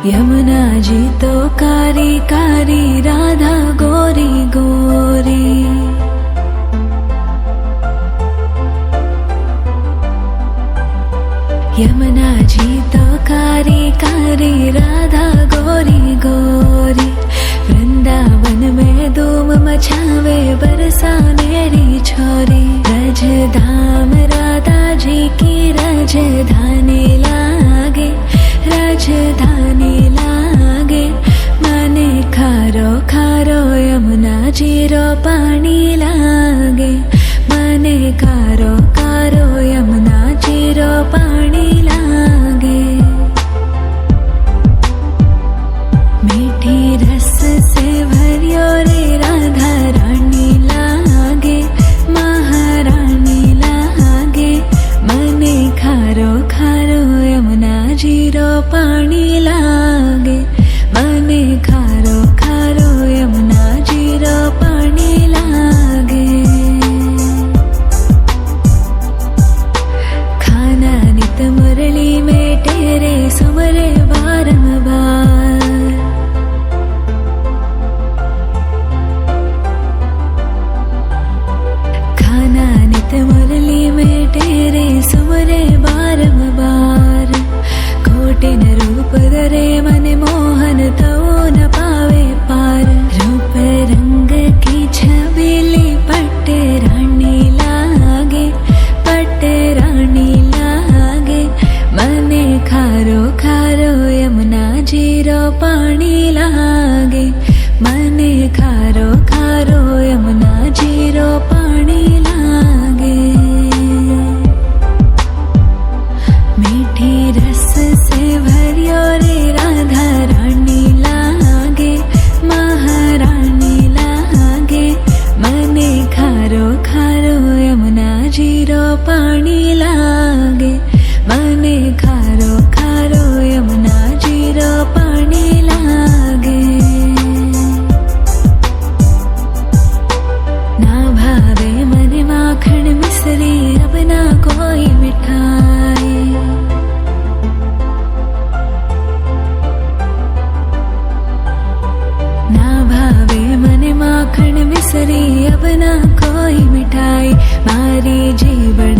यमुना जी तो कारी कारी, राधा गोरी गोरी। यमुना जी तो कारी कारी, राधा गोरी गोरी। वृंदावन में धूम मचावे, बरसानेरी छोरी। रज धाम राधा जी की राजधानी लागे, राजधानी लागे। मने खारो खारो यमुना जी रो पानी लागे। मने खारो खारो यमुना जी रो पानी लागे। मीठी रस से भरियो रे राधा रानी लागे, महारानी लागे। मने खारो खारो यमुना जी रो पानी लागे। मने खारो खारो यमुना जी रो पानी लागे। खाना नित मुरली में तेरे सुमरे बारंबार। खाना नित मुरली में तेरे सुमरे बारंबार। कोटिन रूप धरे मन मोहन तो न पावे पार। रूप रंग की छबीली पट्टे रानी लागे, पट्टे रानी लागे। मने खारो खारो यमुना जी रो पानी लागे। मने खारो खारो यमुना जी रो पानी लागे। मीठी रस से भरियो रे राधा रानी लागे, महारानी लागे। मने खारो खारो यमुना जी रो पानी लागे। मने खारो खारो यमुना जी रो पानी लागे। ना भावे मने माखन मिश्री, अब ना कोई मिठाई। ना भावे मने माखन मिश्री, अब ना कोई मिठाई। मारी जीवन